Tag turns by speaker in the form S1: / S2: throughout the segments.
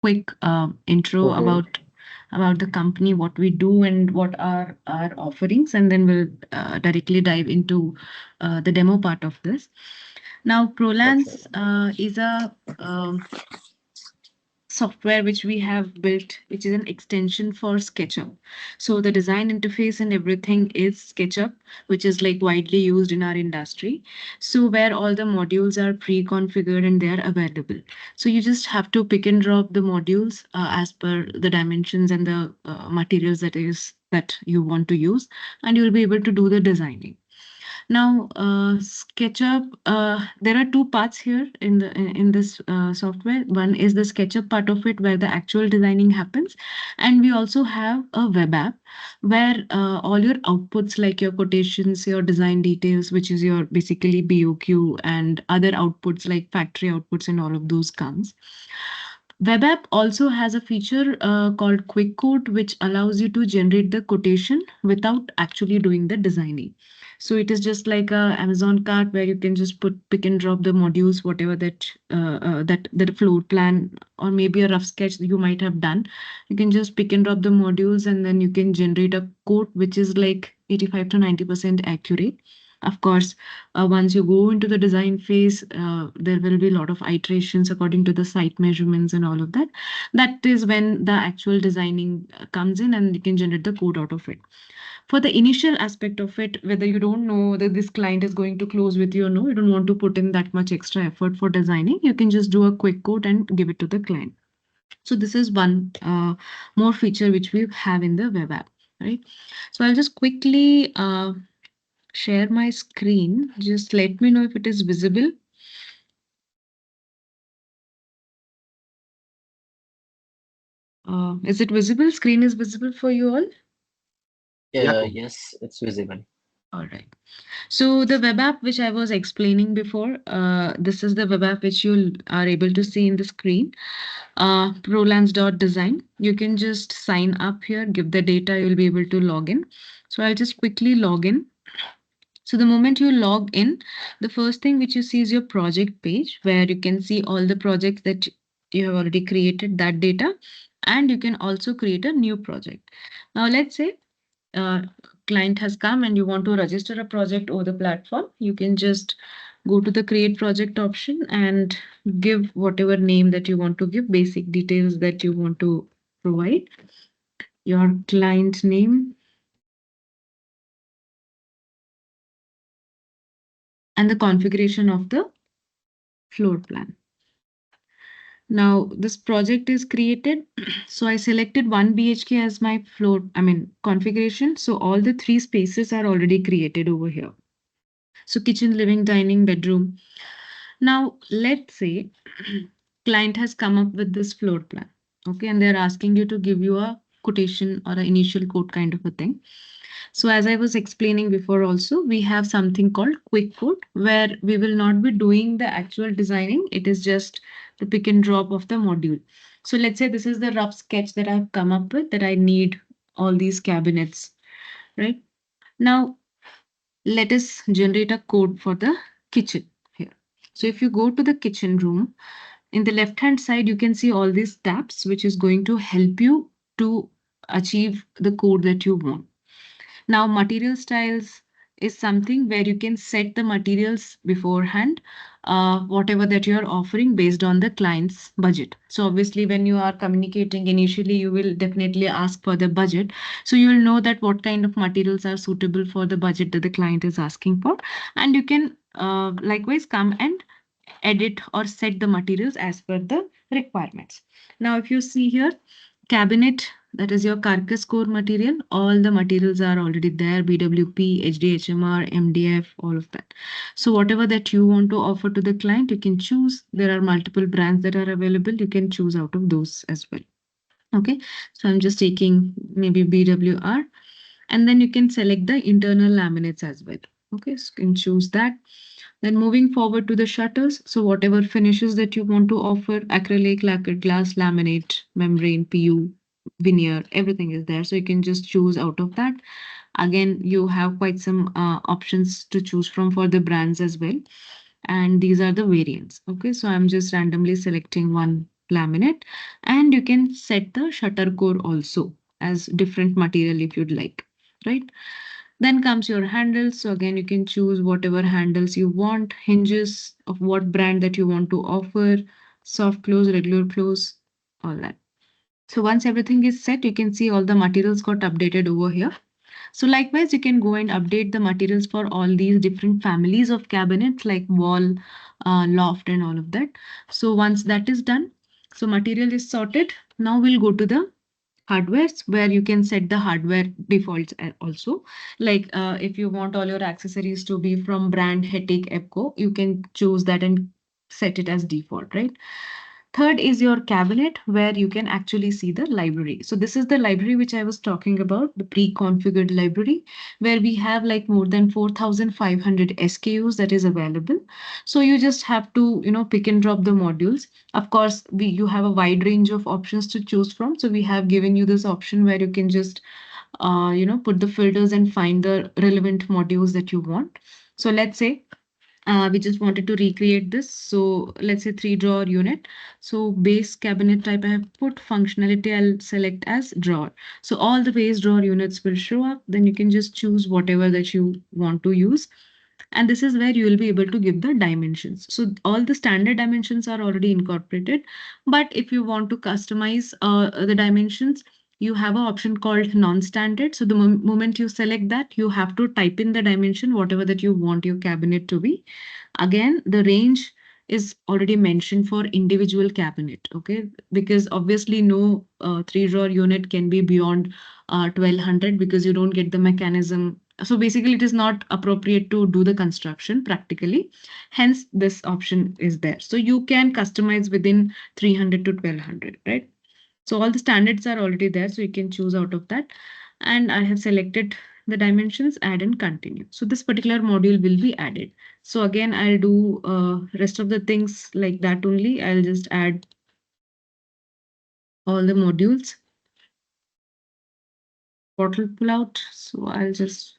S1: quick intro
S2: Okay.
S1: about the company, what we do, and what are our offerings, and then we'll directly dive into the demo part of this. Now,
S2: Okay.
S1: Prolance is a software which we have built, which is an extension for SketchUp. So the design interface and everything is SketchUp, which is like widely used in our industry. So where all the modules are pre-configured and they are available. So you just have to pick and drop the modules as per the dimensions and the materials that you want to use, and you'll be able to do the designing. Now, SketchUp, there are two parts here in this software. One is the SketchUp part of it, where the actual designing happens, and we also have a web app where all your outputs, like your quotations, your design details, which is your basically BOQ, and other outputs like factory outputs and all of those comes. Web app also has a feature called Quick Quote, which allows you to generate the quotation without actually doing the designing. So it is just like a Amazon cart where you can just pick and drop the modules, whatever that floor plan or maybe a rough sketch that you might have done. You can just pick and drop the modules and then you can generate a quote which is like 85 to 90% accurate. Of course, once you go into the design phase, there will be a lot of iterations according to the site measurements and all of that. That is when the actual designing comes in and you can generate the code out of it. For the initial aspect of it, whether you don't know that this client is going to close with you or no, you don't want to put in that much extra effort for designing, you can just do a quick code and give it to the client. So this is one more feature which we have in the web app, right? So I'll just quickly share my screen. Just let me know if it is visible. Is it visible? Screen is visible for you all?
S3: Yeah,
S2: Yes, it's visible.
S1: All right. So the web app which I was explaining before, this is the web app which you are able to see in the screen. Prolance.design. You can just sign up here, give the data, you'll be able to log in. So I'll just quickly log in. So the moment you log in, the first thing which you see is your project page where you can see all the projects that you have already created, that data, and you can also create a new project. Now let's say uh, client has come and you want to register a project over the platform, you can just go to the create project option and give whatever name that you want to give, basic details that you want to provide, your client name and the configuration of the floor plan. Now this project is created. So I selected 1 BHK as my configuration. So all the three spaces are already created over here. So kitchen, living, dining, bedroom. Now, let's say client has come up with this floor plan, okay, and they're asking you to give you a quotation or an initial quote kind of a thing. So, as I was explaining before, also we have something called quick quote where we will not be doing the actual designing. It is just the pick and drop of the module. So, let's say this is the rough sketch that I've come up with that I need all these cabinets, right? Now, let us generate a code for the kitchen here. So if you go to the kitchen room, in the left hand side, you can see all these tabs, which is going to help you to achieve the code that you want. Now, material styles is something where you can set the materials beforehand, whatever that you're offering based on the client's budget. So, obviously, when you are communicating initially, you will definitely ask for the budget. So, you will know that what kind of materials are suitable for the budget that the client is asking for. And you can likewise come and edit or set the materials as per the requirements. Now, if you see here, cabinet, that is your carcass core material, all the materials are already there, BWP, HDHMR, MDF, all of that. So whatever that you want to offer to the client, you can choose. There are multiple brands that are available. You can choose out of those as well. Okay, so I'm just taking maybe BWR, and then you can select the internal laminates as well. Okay, so you can choose that. Then moving forward to the shutters. So whatever finishes that you want to offer, acrylic, lacquered glass, laminate, membrane, PU, veneer, everything is there. So you can just choose out of that. Again, you have quite some options to choose from for the brands as well. And these are the variants. Okay, so I'm just randomly selecting one laminate, and you can set the shutter core also as different material if you'd like, right? Then comes your handles. So again, you can choose whatever handles you want, hinges of what brand that you want to offer, soft close, regular close, all that. So once everything is set, you can see all the materials got updated over here. So likewise, you can go and update the materials for all these different families of cabinets like wall, loft and all of that. So once that is done, so material is sorted. Now we'll go to the hardwares where you can set the hardware defaults also. Like if you want all your accessories to be from brand Hetic Epco, you can choose that and set it as default, right? Third is your cabinet where you can actually see the library. So this is the library which I was talking about, the pre-configured library, where we have like more than 4,500 SKUs that is available. So you just have to, pick and drop the modules. Of course, you have a wide range of options to choose from. So we have given you this option where you can just, put the filters and find the relevant modules that you want. So let's say we just wanted to recreate this. So let's say three drawer unit. So base cabinet type I have put, functionality I'll select as drawer. So all the base drawer units will show up. Then you can just choose whatever that you want to use. And this is where you will be able to give the dimensions. So all the standard dimensions are already incorporated. But if you want to customize the dimensions, you have an option called non-standard. So the moment you select that, you have to type in the dimension, whatever that you want your cabinet to be. Again, the range is already mentioned for individual cabinet, okay? Because obviously no three drawer unit can be beyond 1200 because you don't get the mechanism. So basically it is not appropriate to do the construction practically. Hence this option is there. So you can customize within 300 to 1200, right? So all the standards are already there. So you can choose out of that. And I have selected the dimensions, add and continue. So this particular module will be added. So again, I'll do rest of the things like that only. I'll just add all the modules. Bottle pull out. So I'll just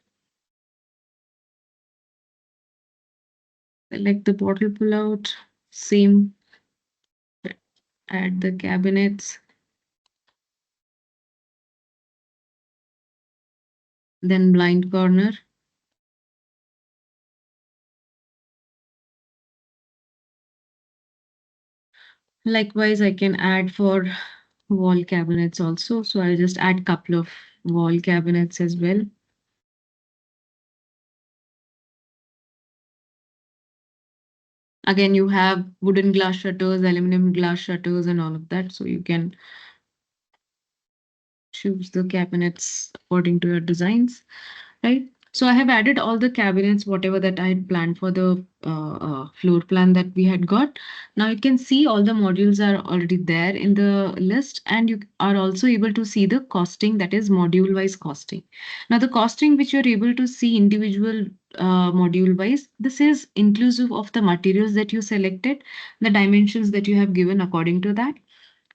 S1: select the bottle pull out. Same, add the cabinets. Then blind corner. Likewise, I can add for wall cabinets also. So I'll just add couple of wall cabinets as well. Again, you have wooden glass shutters, aluminum glass shutters, and all of that. So you can choose the cabinets according to your designs, right? So I have added all the cabinets, whatever that I had planned for the floor plan that we had got. Now you can see all the modules are already there in the list, and you are also able to see the costing, that is module wise costing. Now the costing which you're able to see individual module wise, this is inclusive of the materials that you selected, the dimensions that you have given according to that,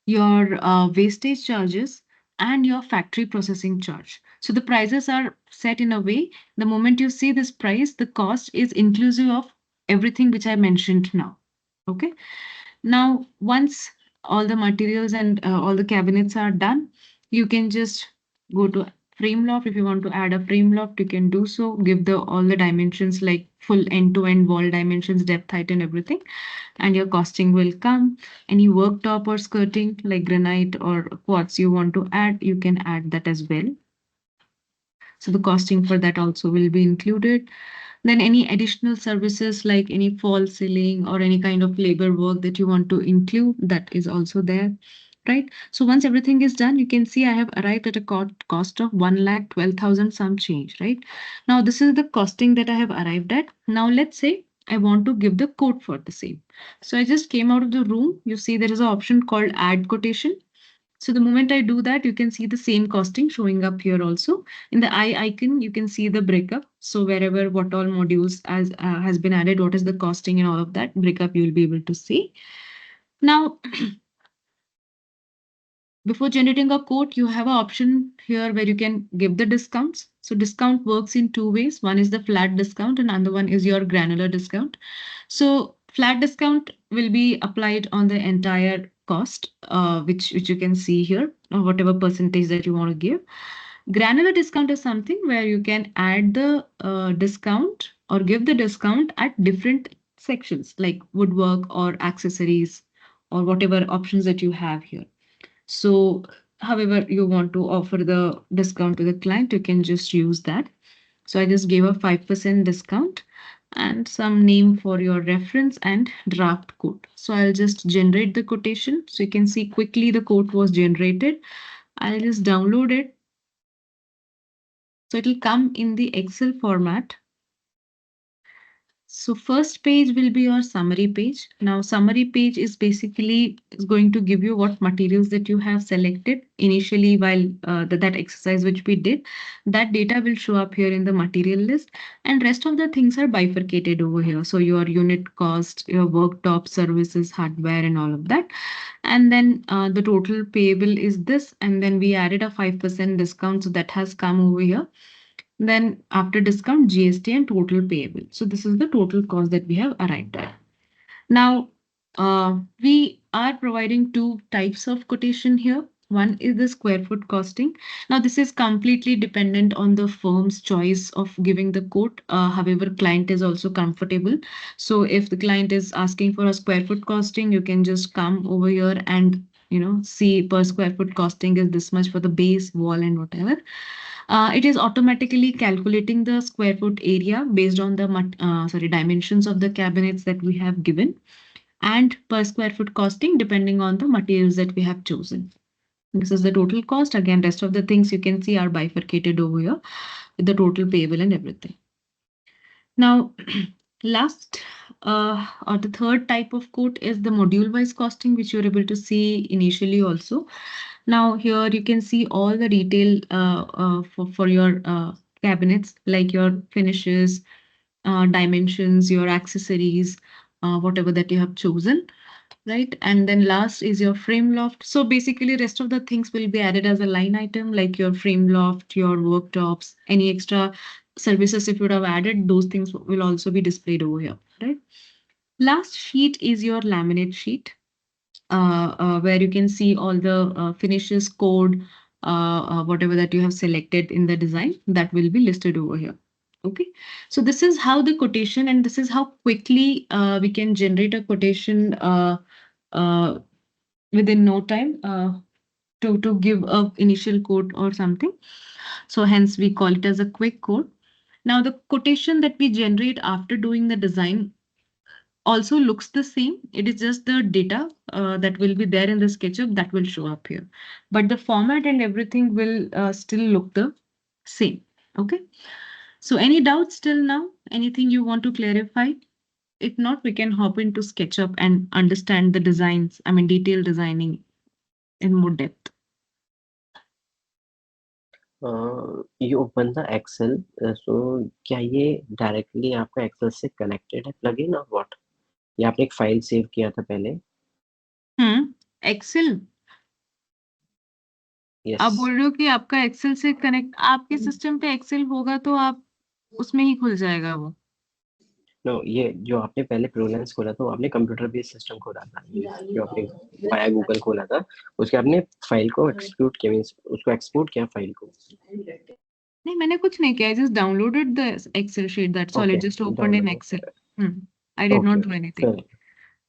S1: your wastage charges, and your factory processing charge. So the prices are set in a way, the moment you see this price, the cost is inclusive of everything which I mentioned now. Okay. Now, once all the materials and all the cabinets are done, you can just go to frame loft. If you want to add a frame loft, you can do so. Give the all the dimensions like full end-to-end wall dimensions, depth, height, and everything, and your costing will come. Any worktop or skirting like granite or quartz you want to add, you can add that as well. So the costing for that also will be included. Then any additional services like any false ceiling or any kind of labor work that you want to include, that is also there, right? So once everything is done, you can see I have arrived at a cost of 1,12,000 some change, right? Now this is the costing that I have arrived at. Now let's say I want to give the quote for the same. So I just came out of the room. You see there is an option called add quotation. So the moment I do that, you can see the same costing showing up here also. In the eye icon, you can see the breakup. So wherever what all modules has been added, what is the costing and all of that breakup you will be able to see. Now, before generating a quote, you have an option here where you can give the discounts. So discount works in two ways. One is the flat discount and another one is your granular discount. So flat discount will be applied on the entire cost, which you can see here, or whatever percentage that you want to give. Granular discount is something where you can add the discount or give the discount at different sections like woodwork or accessories or whatever options that you have here. So, however you want to offer the discount to the client, you can just use that. So I just gave a 5% discount and some name for your reference and draft quote. So I'll just generate the quotation. So you can see quickly the quote was generated. I'll just download it. So it'll come in the Excel format. So first page will be your summary page. Now summary page is basically is going to give you what materials that you have selected initially while that exercise which we did. That data will show up here in the material list and rest of the things are bifurcated over here. So your unit cost, your worktop, services, hardware and all of that. And then the total payable is this and then we added a 5% discount so that has come over here. Then after discount, GST and total payable. So this is the total cost that we have arrived at. Now, we are providing two types of quotation here. One is the square foot costing. Now, this is completely dependent on the firm's choice of giving the quote. However, client is also comfortable. So if the client is asking for a square foot costing, you can just come over here and see per square foot costing is this much for the base, wall, and whatever. It is automatically calculating the square foot area based on the dimensions of the cabinets that we have given and per square foot costing depending on the materials that we have chosen. This is the total cost. Again, rest of the things you can see are bifurcated over here with the total payable and everything. Now, last or the third type of quote is the module wise costing, which you're able to see initially also. Now here you can see all the detail for your cabinets, like your finishes, dimensions, your accessories, whatever that you have chosen, right? And then last is your frame loft. So basically rest of the things will be added as a line item, like your frame loft, your worktops, any extra services if you would have added, those things will also be displayed over here, right? Last sheet is your laminate sheet where you can see all the finishes code, whatever that you have selected in the design, that will be listed over here. Okay, so this is how the quotation and this is how quickly we can generate a quotation uh, within no time to give a initial quote or something. So hence we call it as a quick quote. Now the quotation that we generate after doing the design also looks the same. It is just the data that will be there in the SketchUp that will show up here. But the format and everything will still look the same. Okay. So any doubts till now? Anything you want to clarify? If not, we can hop into SketchUp and understand the designs, I mean, detailed designing in more depth.
S2: You open the Excel. So क्या ये directly आपका Excel से connected है plugin और what? या आपने एक file save किया था पहले?
S1: एक्सेल आप
S2: यस.
S1: बोल रहे हो कि आपका एक्सेल से कनेक्ट, आपके सिस्टम पे एक्सेल होगा तो आप उसमें ही खुल जाएगा वो।
S2: नो, ये जो आपने पहले प्रोलेंस खोला था, वो आपने कंप्यूटर बेस्ड सिस्टम खोला था, जो आपने वाया गूगल खोला था, उसके आपने फाइल को एक्सपोर्ट किया, मींस उसको एक्सपोर्ट किया फाइल को?
S1: नहीं, मैंने कुछ नहीं किया, I just downloaded the Excel sheet, that's all.
S2: Okay,
S1: I just opened in
S2: download.
S1: Excel. I did not
S2: okay,
S1: do anything.
S2: फिर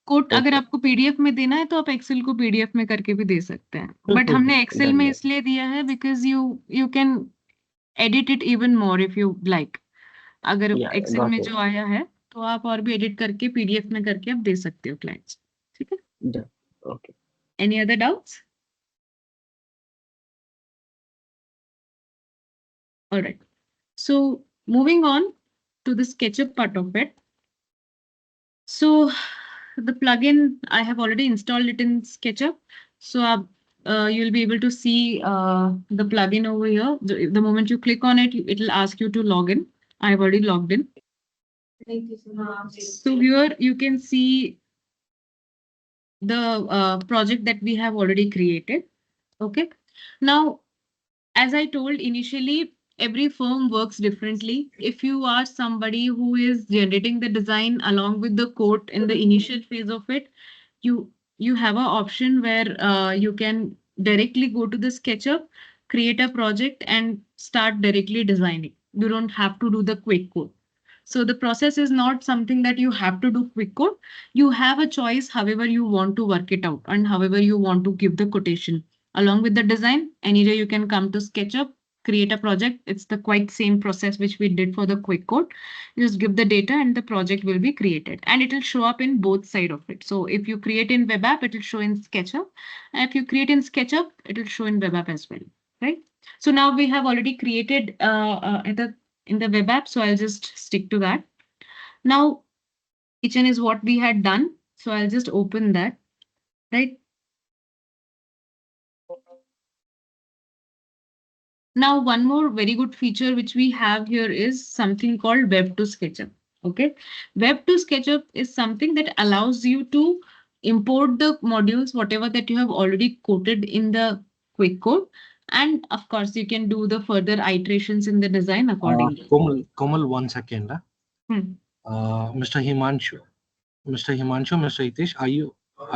S1: कोड अगर
S2: ओके.
S1: आपको पीडीएफ में देना है तो आप एक्सेल को पीडीएफ में करके भी दे सकते हैं, बट हमने एक्सेल
S2: डन
S1: में
S2: है.
S1: इसलिए दिया है because you can edit it even more if you like. अगर
S2: या
S1: एक्सेल
S2: गॉट
S1: में
S2: इट.
S1: जो आया है तो आप और भी एडिट करके पीडीएफ में करके आप दे सकते हो क्लाइंट्स। ठीक है,
S2: done. Okay.
S1: Any other doubts? Alright, so moving on to the SketchUp part of it. So the plugin, I have already installed it in SketchUp. So you'll be able to see the plugin over here. The moment you click on it, it will ask you to log in. I've already logged in. So here you can see the project that we have already created. Okay. Now, as I told initially, every firm works differently. If you are somebody who is generating the design along with the code in the initial phase of it, you you have an option where you can directly go to the SketchUp, create a project, and start directly designing. You don't have to do the quick code. So the process is not something that you have to do quick code. You have a choice however you want to work it out and however you want to give the quotation. Along with the design, any day you can come to SketchUp, create a project. It's the quite same process which we did for the quick code. You just give the data and the project will be created and it will show up in both side of it. So if you create in web app, it will show in SketchUp. And if you create in SketchUp, it will show in web app as well, right? So now we have already created in the web app. So I'll just stick to that. Now kitchen is what we had done. So I'll just open that, right? Now, one more very good feature which we have here is something called Web to SketchUp. Okay, Web to SketchUp is something that allows you to import the modules, whatever that you have already coded in the quick code. And of course, you can do the further iterations in the design accordingly.
S3: Komal, 1 second.
S1: Hmm.
S3: Mr. Himanshu, Mr. Hitesh, are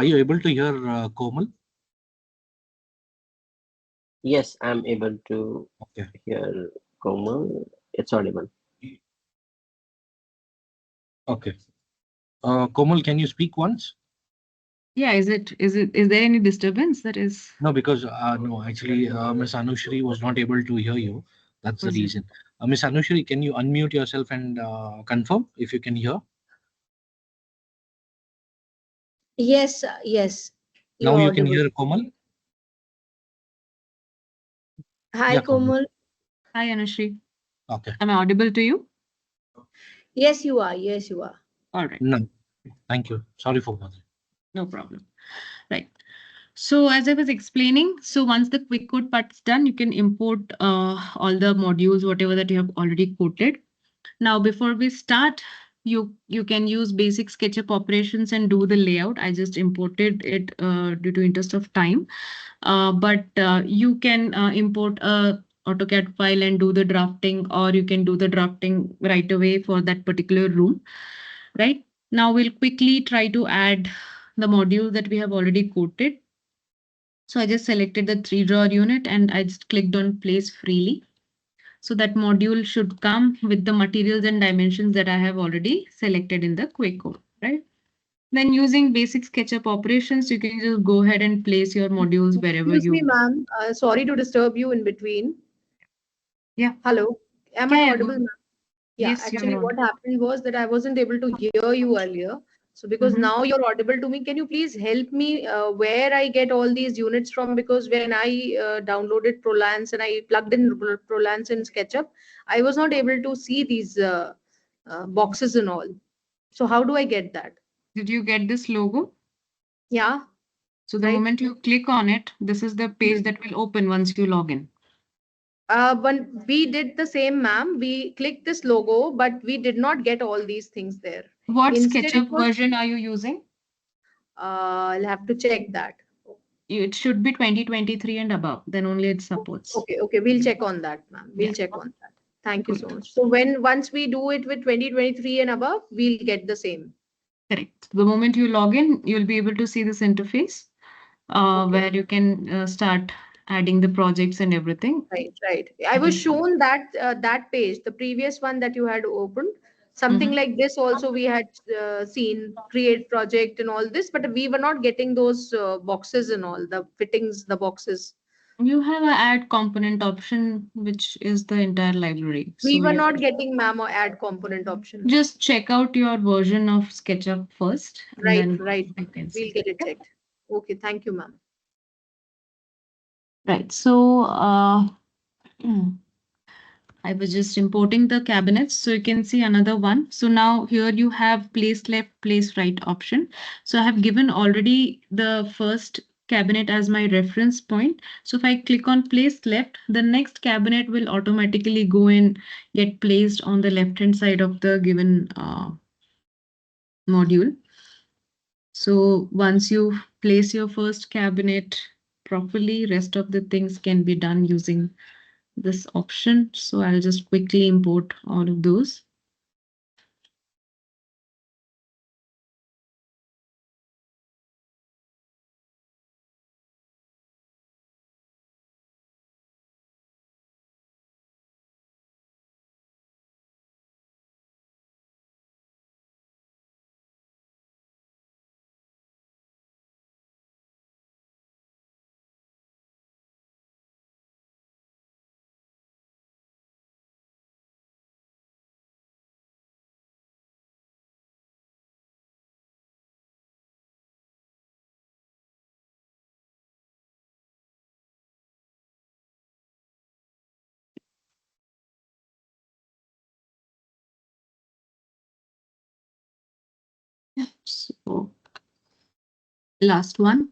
S3: you able to hear Komal?
S2: Yes, I'm able to
S3: Okay.
S2: hear Komal. It's audible.
S3: Okay. Komal, can you speak once?
S1: Yeah, is there any disturbance that is?
S3: No, because no, actually, Miss Anushri was not able to hear you. That's the
S1: Was it?
S3: reason. Miss Anushri, can you unmute yourself and confirm if you can hear?
S4: Yes, yes,
S3: Now
S4: you're
S3: you can
S4: audible.
S3: hear Komal.
S4: Hi,
S3: Yeah, Komal.
S4: Komal.
S1: Hi, Anushri.
S3: Okay.
S1: Am I audible to you?
S4: Yes, you are. Yes, you are.
S1: All right,
S3: No, thank you. Sorry for that.
S1: no problem. Right. So as I was explaining, so once the quick code part's done, you can import all the modules, whatever that you have already coded. Now, before we start, you can use basic SketchUp operations and do the layout. I just imported it due to interest of time, but you can import a AutoCAD file and do the drafting, or you can do the drafting right away for that particular room. Right now, we'll quickly try to add the module that we have already coded. So I just selected the 3-drawer unit and I just clicked on place freely. So that module should come with the materials and dimensions that I have already selected in the quick code, right? Then using basic SketchUp operations, you can just go ahead and place your modules wherever
S4: Excuse me,
S1: you.
S4: ma'am. Sorry to disturb you in between.
S1: Yeah,
S4: Hello. Am I
S1: yeah, yeah.
S4: audible, ma'am? Yeah,
S1: Yes, you're
S4: actually,
S1: on.
S4: what happened was that I wasn't able to hear you earlier. So, because
S1: Mhm.
S4: now you're audible to me, can you please help me where I get all these units from? Because when I downloaded Prolance and I plugged in Prolance in SketchUp, I was not able to see these boxes and all. So, how do I get that?
S1: Did you get this logo?
S4: Yeah,
S1: So the
S4: right.
S1: moment you click on it, this is the page that will open once you log in.
S4: When we did the same, ma'am, we clicked this logo, but we did not get all these things there.
S1: What
S4: Instead, it
S1: SketchUp
S4: was,
S1: version are you using?
S4: I'll have to check that.
S1: It should be 2023 and above, then only it supports.
S4: Okay, okay, we'll check on that, ma'am.
S1: Yeah,
S4: We'll check on that. Thank you so
S1: good.
S4: much. So once we do it with 2023 and above, we'll get the same.
S1: Correct. The moment you log in, you'll be able to see this interface
S4: Okay.
S1: where you can start adding the projects and everything.
S4: Right, right. I was
S1: Mhm.
S4: shown that that page, the previous one that you had opened, something
S1: Mhm.
S4: like this. Also, we had seen create project and all this, but we were not getting those boxes and all the fittings, the boxes.
S1: You have a add component option, which is the entire library.
S4: We
S1: So
S4: were
S1: you
S4: not getting MAM or add component option.
S1: just check out your version of SketchUp first, and
S4: Right,
S1: then
S4: right.
S1: you can
S4: We'll
S1: see.
S4: get it
S1: Yep.
S4: checked. Okay, thank you, ma'am.
S1: Right. So I was just importing the cabinets so you can see another one. So now here you have place left, place right option. So I have given already the first cabinet as my reference point. So if I click on place left, the next cabinet will automatically go and get placed on the left hand side of the given module. So once you place your first cabinet properly, rest of the things can be done using this option. So I'll just quickly import all of those. So last one,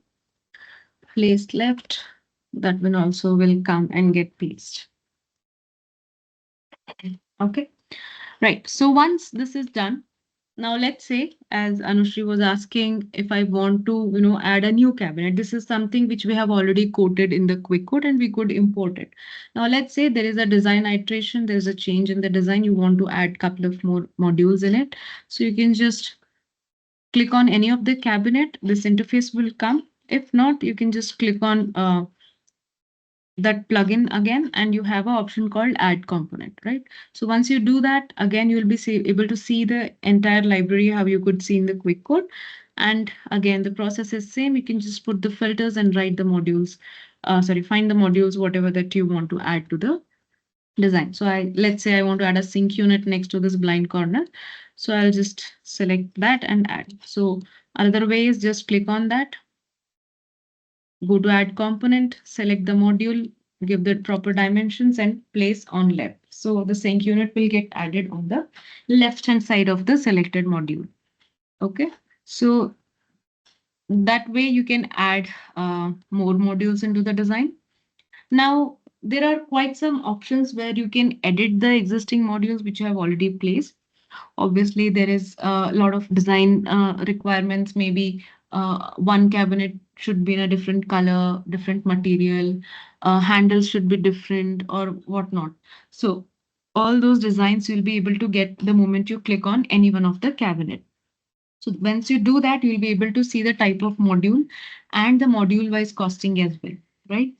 S1: placed left. That one also will come and get placed. Okay. Right. So once this is done, now let's say, as Anushri was asking, if I want to, add a new cabinet, this is something which we have already quoted in the quick code and we could import it. Now let's say there is a design iteration, there is a change in the design, you want to add couple of more modules in it. So you can just click on any of the cabinet, this interface will come. If not, you can just click on that plugin again and you have an option called add component, right? So once you do that, again, you'll be able to see the entire library, how you could see in the quick code. And again, the process is same. You can just put the filters and write the modules, find the modules, whatever that you want to add to the design. So let's say I want to add a sync unit next to this blind corner. So I'll just select that and add. So another way is just click on that, go to add component, select the module, give the proper dimensions and place on left. So the sync unit will get added on the left hand side of the selected module. Okay. So that way you can add more modules into the design. Now there are quite some options where you can edit the existing modules which you have already placed. Obviously, there is a lot of design requirements. Maybe one cabinet should be in a different color, different material, handles should be different or whatnot. So all those designs you'll be able to get the moment you click on any one of the cabinet. So once you do that, you'll be able to see the type of module and the module wise costing as well, right?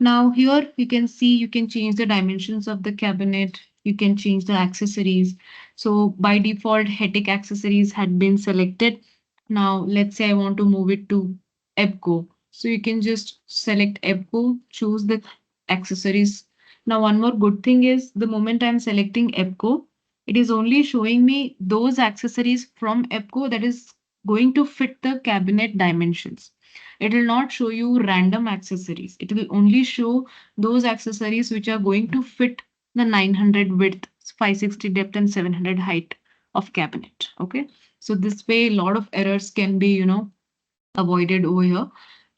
S1: Now here you can see you can change the dimensions of the cabinet. You can change the accessories. So by default, Hetic accessories had been selected. Now let's say I want to move it to EBCO. So you can just select EBCO, choose the accessories. Now one more good thing is the moment I'm selecting EBCO, it is only showing me those accessories from EBCO that is going to fit the cabinet dimensions. It will not show you random accessories. It will only show those accessories which are going to fit the 900 width, 560 depth, and 700 height of cabinet. Okay. So this way, a lot of errors can be, avoided over here.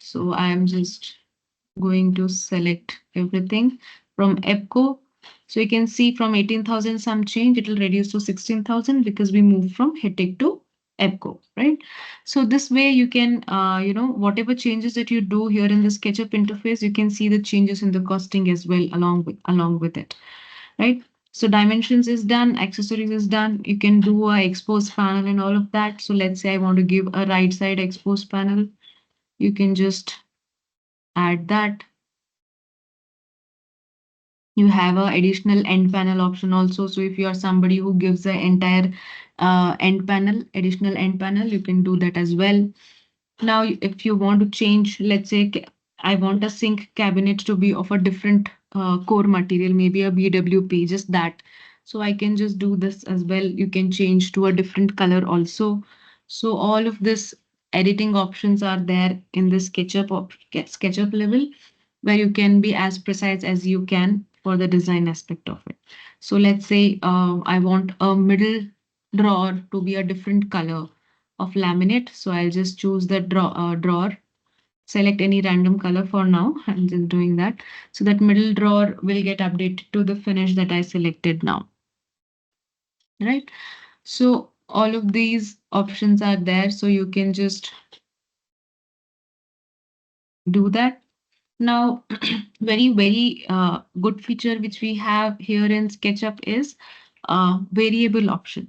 S1: So I am just going to select everything from EBCO. So you can see from 18,000 some change, it will reduce to 16,000 because we moved from Hetic to EBCO, right? So this way you can, whatever changes that you do here in the SketchUp interface, you can see the changes in the costing as well along with it, right? So dimensions is done, accessories is done. You can do a expose panel and all of that. So let's say I want to give a right side expose panel. You can just add that. You have a additional end panel option also. So if you are somebody who gives the entire additional end panel, you can do that as well. Now, if you want to change, let's say I want a sink cabinet to be of a different core material, maybe a BWP, just that. So I can just do this as well. You can change to a different color also. So all of this editing options are there in the SketchUp level, where you can be as precise as you can for the design aspect of it. So let's say I want a middle drawer to be a different color of laminate. So I'll just choose the drawer, select any random color for now. I'm just doing that. So that middle drawer will get updated to the finish that I selected now. Right. So all of these options are there. So you can just do that. Now, very good feature which we have here in SketchUp is variable option.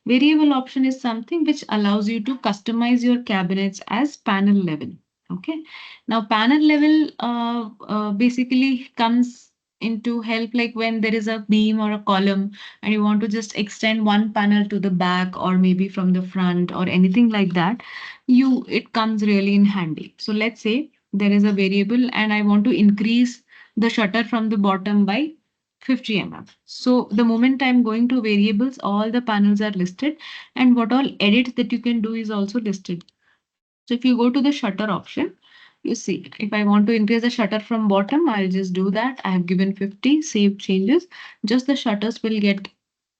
S1: Variable option is something which allows you to customize your cabinets as panel level. Okay. Now, panel level basically comes into help like when there is a beam or a column and you want to just extend one panel to the back or maybe from the front or anything like that, it comes really in handy. So let's say there is a variable and I want to increase the shutter from the bottom by 50 mm. So the moment I'm going to variables, all the panels are listed and what all edits that you can do is also listed. So if you go to the shutter option, you see if I want to increase the shutter from bottom, I'll just do that. I have given 50, save changes. Just the shutters will get,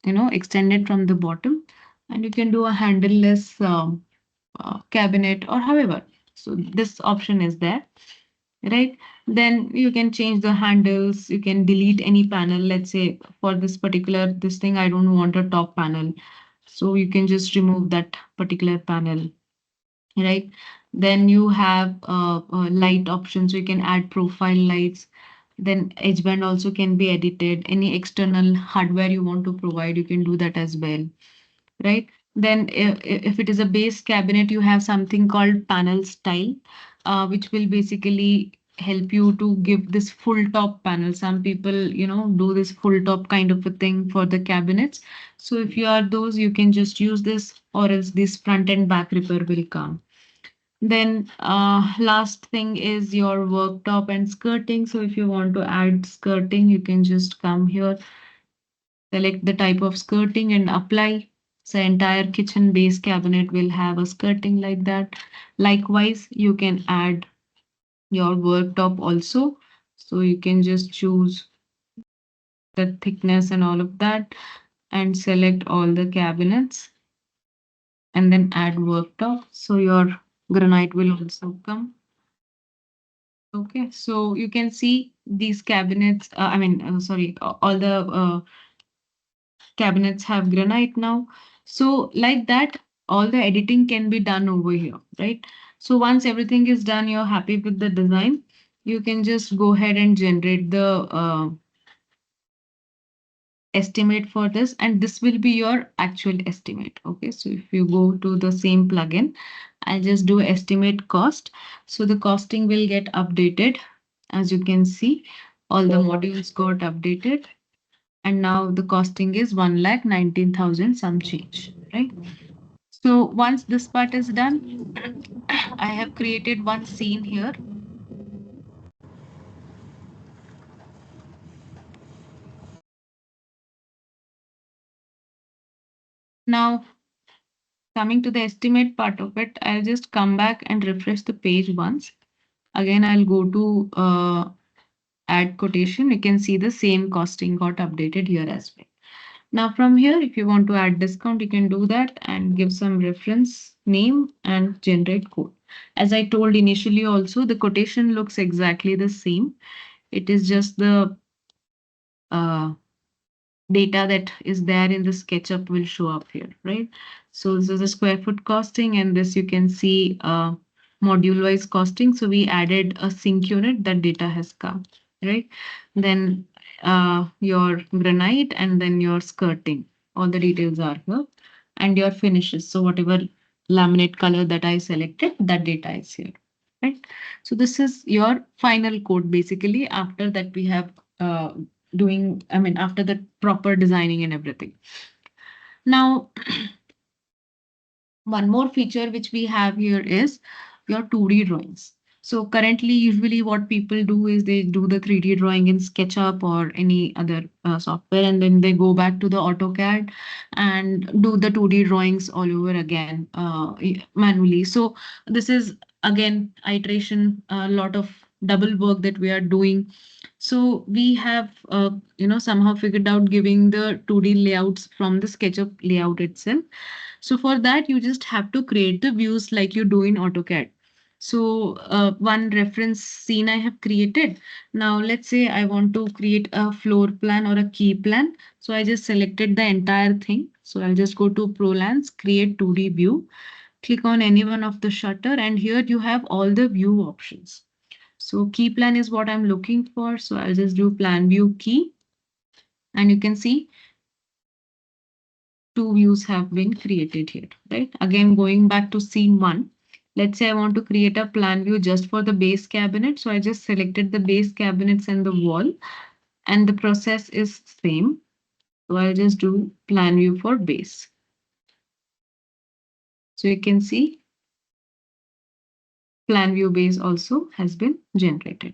S1: extended from the bottom and you can do a handleless cabinet or however. So this option is there, right? Then you can change the handles, you can delete any panel. Let's say for this particular this thing, I don't want a top panel. So you can just remove that particular panel, right? Then you have light options. So you can add profile lights. Then edge band also can be edited. Any external hardware you want to provide, you can do that as well, right? Then if it is a base cabinet, you have something called panel style, which will basically help you to give this full top panel. Some people, do this full top kind of a thing for the cabinets. So if you are those, you can just use this, or else this front and back repair will come. Then last thing is your worktop and skirting. So if you want to add skirting, you can just come here, select the type of skirting and apply. So entire kitchen base cabinet will have a skirting like that. Likewise, you can add your worktop also. So you can just choose the thickness and all of that and select all the cabinets and then add worktop. So your granite will also come. Okay, so you can see these cabinets, sorry, all the cabinets have granite now. So like that, all the editing can be done over here, right? So once everything is done, you're happy with the design, you can just go ahead and generate the estimate for this, and this will be your actual estimate. Okay, so if you go to the same plugin, I'll just do estimate cost. So the costing will get updated. As you can see, all the modules got updated, and now the costing is 1,19,000 some change, right? So once this part is done, I have created one scene here. Now, coming to the estimate part of it, I'll just come back and refresh the page once. Again, I'll go to add quotation. You can see the same costing got updated here as well. Now from here, if you want to add discount, you can do that and give some reference name and generate code. As I told initially also, the quotation looks exactly the same. It is just the uh, data that is there in the SketchUp will show up here, right? So this is a square foot costing, and this you can see module wise costing. So we added a sync unit, that data has come, right? Then your granite and then your skirting, all the details are here, and your finishes. So whatever laminate color that I selected, that data is here, right? So this is your final code basically. After that we have after the proper designing and everything. Now, one more feature which we have here is your 2D drawings. So currently, usually what people do is they do the 3D drawing in SketchUp or any other software, and then they go back to the AutoCAD and do the 2D drawings all over again manually. So this is again iteration, a lot of double work that we are doing. So we have, somehow figured out giving the 2D layouts from the SketchUp layout itself. So for that, you just have to create the views like you do in AutoCAD. So one reference scene I have created. Now let's say I want to create a floor plan or a key plan. So I just selected the entire thing. So I'll just go to Prolance, create 2D view, click on any one of the shutter, and here you have all the view options. So key plan is what I'm looking for. So I'll just do plan view key, and you can see two views have been created here, right? Again, going back to scene one, let's say I want to create a plan view just for the base cabinet. So I just selected the base cabinets and the wall, and the process is same. So I'll just do plan view for base. So you can see plan view base also has been generated,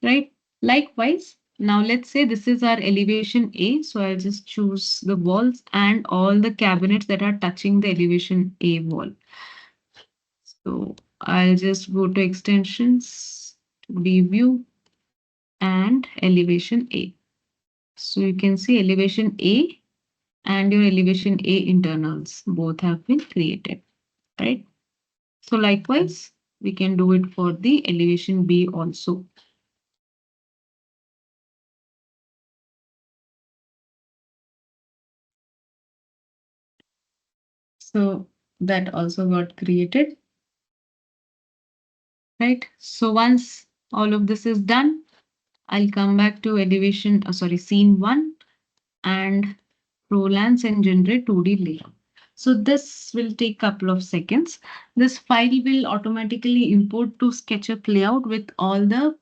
S1: right? Likewise, now let's say this is our elevation A. So I'll just choose the walls and all the cabinets that are touching the elevation A wall. So I'll just go to extensions, view, and elevation A. So you can see elevation A and your elevation A internals both have been created, right? So likewise, we can do it for the elevation B also. So that also got created, right? So once all of this is done, I'll come back to elevation, sorry, scene 1 and Prolance and generate 2D layout. So this will take couple of seconds. This file will automatically import to SketchUp layout with all the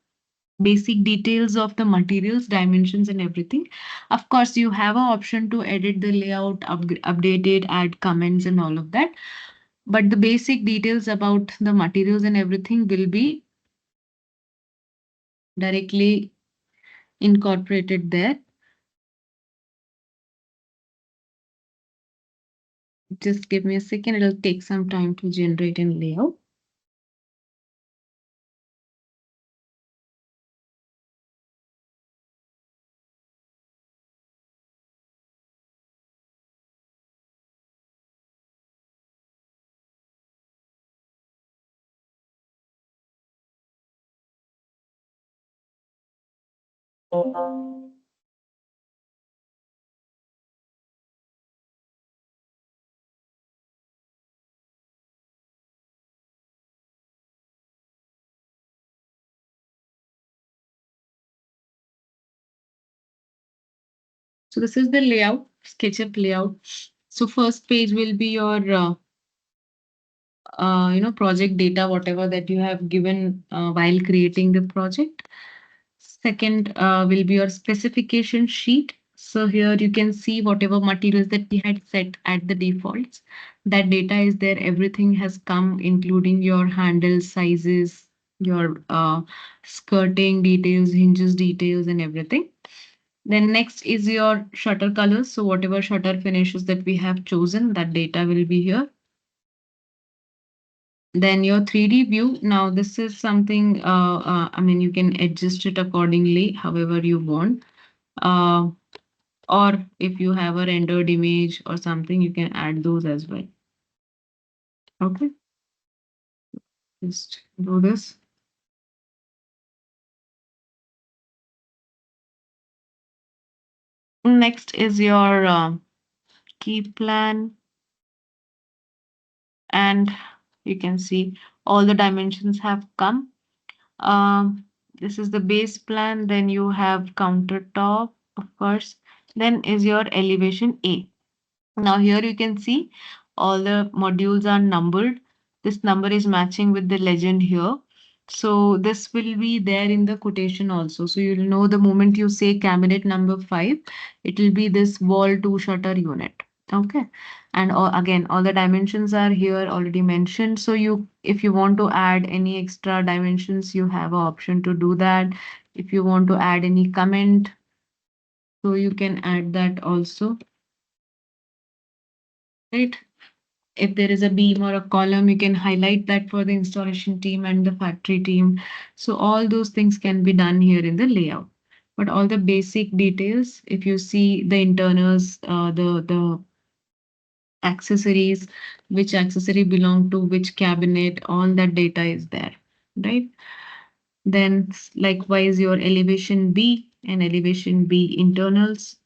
S1: basic details of the materials, dimensions and everything. Of course, you have an option to edit the layout, update it, add comments and all of that. But the basic details about the materials and everything will be directly incorporated there. Just give me a second. It'll take some time to generate and layout. So this is the layout, SketchUp layout. So first page will be your project data, whatever that you have given while creating the project. Second will be your specification sheet. So here you can see whatever materials that we had set at the defaults. That data is there. Everything has come, including your handle sizes, your skirting details, hinges details, and everything. Then next is your shutter colors. So whatever shutter finishes that we have chosen, that data will be here. Then your 3D view. Now this is something, I mean, you can adjust it accordingly, however you want. Uh, or if you have a rendered image or something, you can add those as well. Okay, just do this. Next is your key plan. And you can see all the dimensions have come. This is the base plan. Then you have countertop, of course. Then is your elevation A. Now here you can see all the modules are numbered. This number is matching with the legend here. So this will be there in the quotation also. So you'll know the moment you say cabinet number 5, it will be this wall 2 shutter unit. Okay. And again, all the dimensions are here already mentioned. So if you want to add any extra dimensions, you have an option to do that. If you want to add any comment, so you can add that also. Right. If there is a beam or a column, you can highlight that for the installation team and the factory team. So all those things can be done here in the layout. But all the basic details, if you see the internals, the accessories, which accessory belong to which cabinet, all that data is there, right? Then likewise your elevation B and elevation B internals,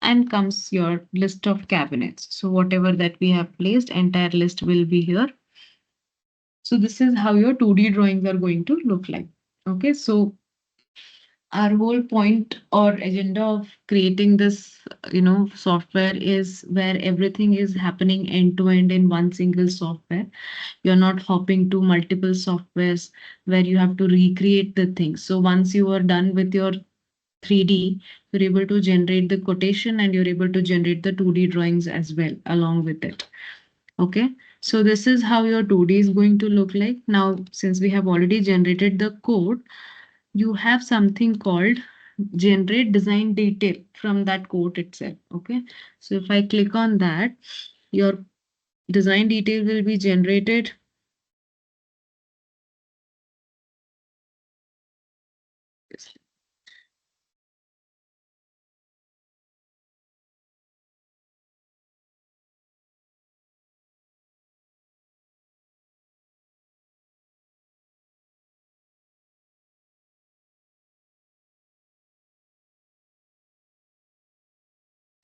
S1: and comes your list of cabinets. So whatever that we have placed, entire list will be here. So this is how your 2D drawings are going to look like. Okay, so our whole point or agenda of creating this, software is where everything is happening end to end in one single software. You're not hopping to multiple softwares where you have to recreate the things. So once you are done with your 3D, you're able to generate the quotation and you're able to generate the 2D drawings as well along with it. Okay, so this is how your 2D is going to look like. Now, since we have already generated the code, you have something called generate design detail from that code itself. Okay, so if I click on that, your design detail will be generated.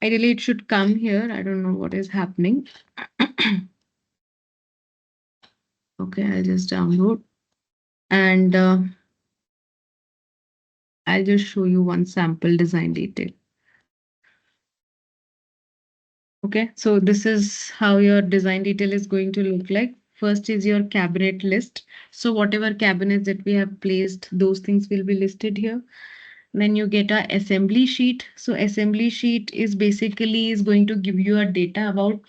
S1: Ideally, it should come here. I don't know what is happening. Okay, I'll just download and I'll just show you one sample design detail. Okay, so this is how your design detail is going to look like. First is your cabinet list. So whatever cabinets that we have placed, those things will be listed here. Then you get a assembly sheet. So assembly sheet is basically is going to give you a data about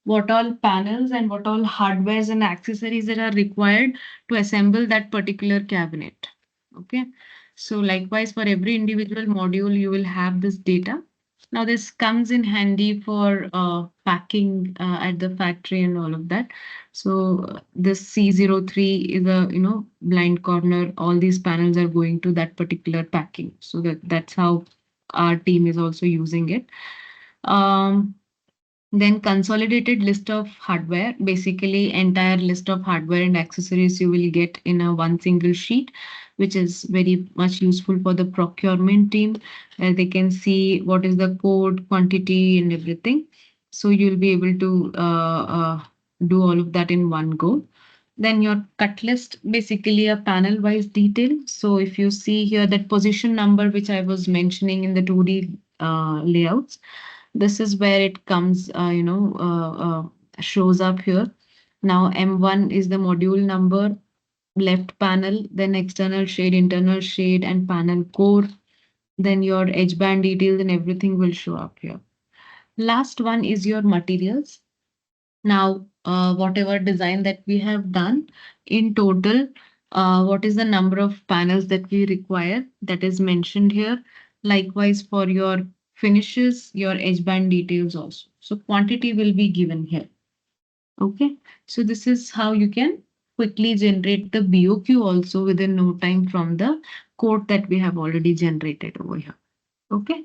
S1: what all panels and what all hardwares and accessories that are required to assemble that particular cabinet. Okay. So likewise for every individual module, you will have this data. Now this comes in handy for packing at the factory and all of that. So this C03 is a blind corner. All these panels are going to that particular packing. So that's how our team is also using it. Then consolidated list of hardware, basically entire list of hardware and accessories you will get in a one single sheet, which is very much useful for the procurement team. They can see what is the code, quantity and everything. So you'll be able to do all of that in one go. Then your cut list, basically a panel wise detail. So if you see here that position number, which I was mentioning in the 2D layouts, this is where it comes, shows up here. Now M1 is the module number, left panel, then external shade, internal shade, and panel core. Then your edge band details and everything will show up here. Last one is your materials. Now, whatever design that we have done in total, what is the number of panels that we require that is mentioned here. Likewise, for your finishes, your edge band details also. So quantity will be given here. Okay, so this is how you can quickly generate the BOQ also within no time from the code that we have already generated over here. Okay,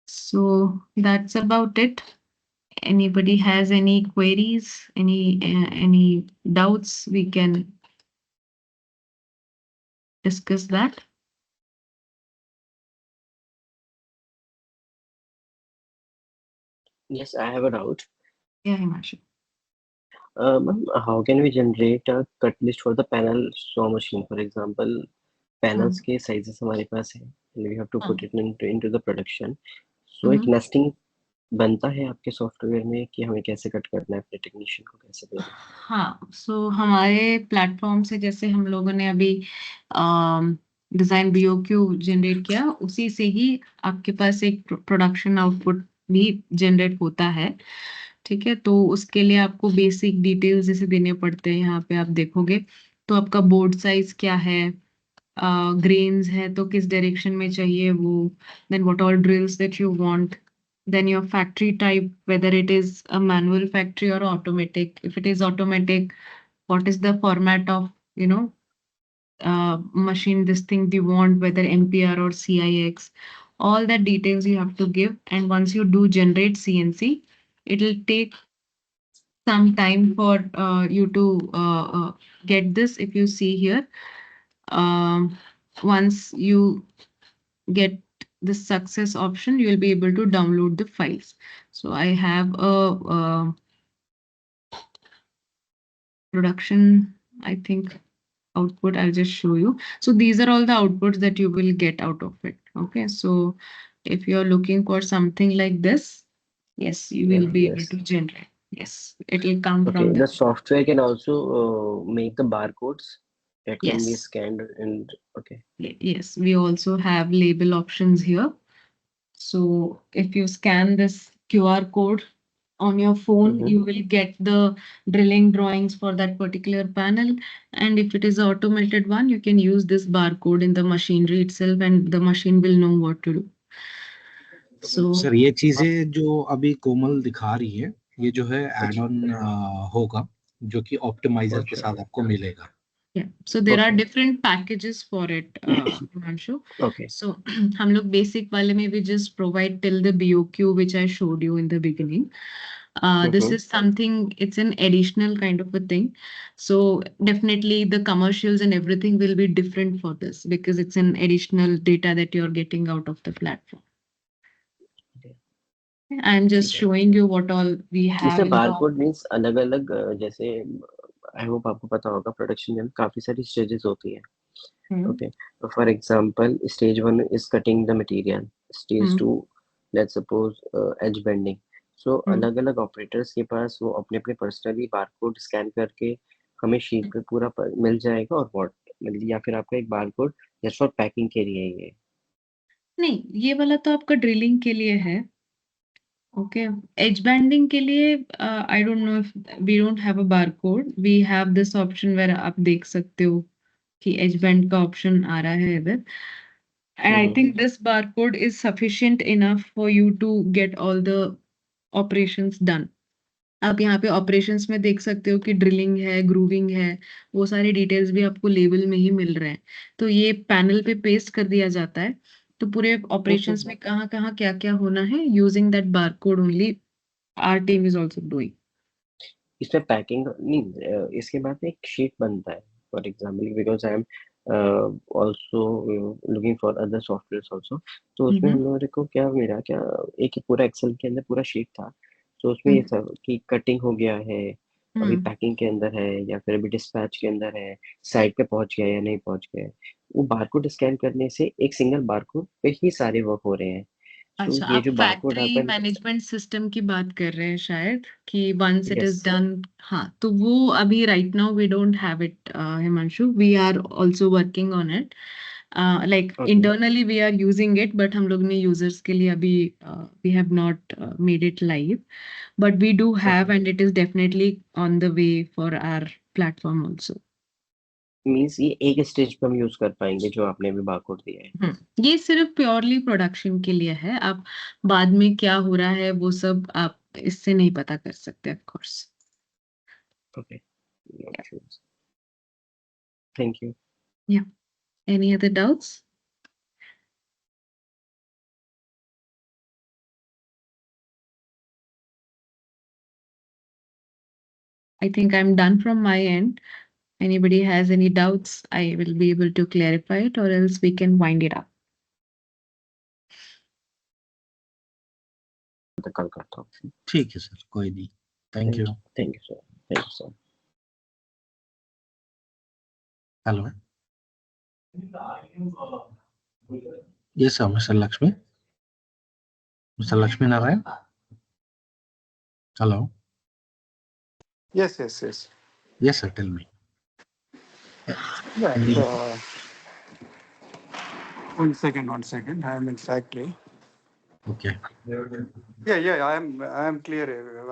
S1: so that's about it. Anybody has any queries, any doubts, we can discuss that.
S2: Yes, I have a doubt.
S1: Yeah, Himanshu.
S2: Ma'am, how can we generate a cut list for the panel saw machine? For example, panels के sizes हमारे पास है and we have to put it into the production. So एक nesting बनता है आपके software में कि हमें कैसे कट करना है अपने टेक्नीशियन को कैसे देना है?
S1: हाँ, सो हमारे प्लेटफॉर्म से जैसे हम लोगों ने अभी डिजाइन बीओक्यू जनरेट किया, उसी से ही आपके पास एक प्रोडक्शन आउटपुट भी जनरेट होता है। ठीक है, तो उसके लिए आपको बेसिक डिटेल्स जैसे देने पड़ते हैं। यहाँ पे आप देखोगे तो आपका बोर्ड साइज क्या है, ग्रेन्स है तो किस डायरेक्शन में चाहिए वो, then what all drills that you want, then your factory type, whether it is a manual factory or automatic. If it is automatic, what is the format of machine this thing we want, whether MPR or CIX. All that details you have to give, and once you do generate CNC, it will take some time for you to get this. If you see here, once you get the success option, you will be able to download the files. So I have a production, I think, output. I'll just show you. So these are all the outputs that you will get out of it. Okay, so if you're looking for something like this, yes, you will be able to generate. Yes, it will come
S2: Okay,
S1: from
S2: the
S1: the
S2: software can also make the barcodes that can be
S1: yes.
S2: scanned and okay.
S1: Yes, we also have label options here. So if you scan this QR code on your phone, you will get the drilling drawings for that particular panel. And if it is an automated one, you can use this barcode in the machinery itself and the machine will know what to do. So
S3: sir ये चीजें जो अभी कोमल दिखा रही है, ये जो है एड ऑन होगा जो कि ऑप्टिमाइजर के साथ आपको मिलेगा।
S1: yeah, so there are
S2: Okay.
S1: different packages for it, Himanshu.
S2: Okay.
S1: So हम लोग basic वाले में we just provide till the BOQ which I showed you in the beginning. This is something, it's an additional kind of a thing. So definitely the commercials and everything will be different for this because it's an additional data that you're getting out of the platform. I'm just showing you what all we have
S2: इसमें
S1: in
S2: barcode means अलग अलग जैसे I hope आपको पता होगा production में काफी सारी स्टेजेस होती है okay for example stage 1 is cutting the material stage 2 let's suppose as bending so अलग अलग ऑपरेटर्स के पास वो अपने अपने पर्सनली बारकोड स्कैन करके हमें शीट पे पूरा मिल जाएगा और व्हाट मतलब या फिर आपका एक बारकोड जस्ट फॉर पैकिंग के लिए ये
S1: नहीं, ये वाला तो आपका ड्रिलिंग के लिए है। ओके, एज बैंडिंग के लिए I don't know if we don't have a barcode, we have this option where आप देख सकते हो कि एज बैंड का ऑप्शन आ रहा है इधर। And I think this barcode is sufficient enough for you to get all the operations done. आप यहाँ पे ऑपरेशंस में देख सकते हो कि ड्रिलिंग है, ग्रूविंग है, वो सारी डिटेल्स भी आपको लेबल में ही मिल रहे हैं। तो ये पैनल पे पेस्ट कर दिया जाता है। तो पूरे ऑपरेशंस में कहाँ कहाँ क्या क्या होना है, using that barcode only our team is also doing.
S2: इसमें पैकिंग नहीं इसके बाद में एक शीट बनता है for example because I am also looking for other softwares also तो उसमें हम लोगों को क्या मेरा क्या एक पूरा एक्सेल के अंदर पूरा शीट था तो उसमें ये सब कि कटिंग हो गया है अभी पैकिंग के अंदर है या फिर अभी डिस्पैच के अंदर है साइट पे पहुंच गया या नहीं पहुंच गया वो बारकोड स्कैन करने से एक सिंगल बारकोड पे ही सारे वर्क हो रहे हैं सो
S1: अच्छा,
S2: ये
S1: आप
S2: जो बारकोड
S1: फैक्ट्री
S2: आता है
S1: मैनेजमेंट सिस्टम की बात कर रहे हैं शायद कि once it is
S2: yes
S1: done. हाँ, तो वो अभी right now we don't have it Himanshu, we are also working on it. Like
S2: okay
S1: internally we are using it, but हम लोग ने यूजर्स के लिए अभी we have not made it live, but we do have
S2: okay
S1: and it is definitely on the way for our platform also.
S2: Means ये एक stage पे हम यूज कर पाएंगे जो आपने अभी बारकोड दिया है
S1: ये सिर्फ प्योरली प्रोडक्शन के लिए है। आप बाद में क्या हो रहा है वो सब आप इससे नहीं पता कर सकते of course.
S2: Okay thank you
S1: yeah, any other doubts? I think I'm done from my end. Anybody has any doubts, I will be able to clarify it, or else we can wind it up.
S2: कल करता हूँ
S3: ठीक है sir, कोई नहीं। Thank you.
S2: Thank you sir thank you sir
S3: hello, yes sir, mister Lakshmi, mister Lakshmi Narayan. Hello,
S5: Yes.
S3: Yes sir, tell me.
S5: Yeah. One second. I am in factory.
S3: Okay,
S5: Yeah. I am clear.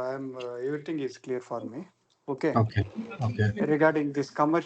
S5: I am everything is clear for me. Okay.
S3: Okay, okay.
S5: Regarding this commercial.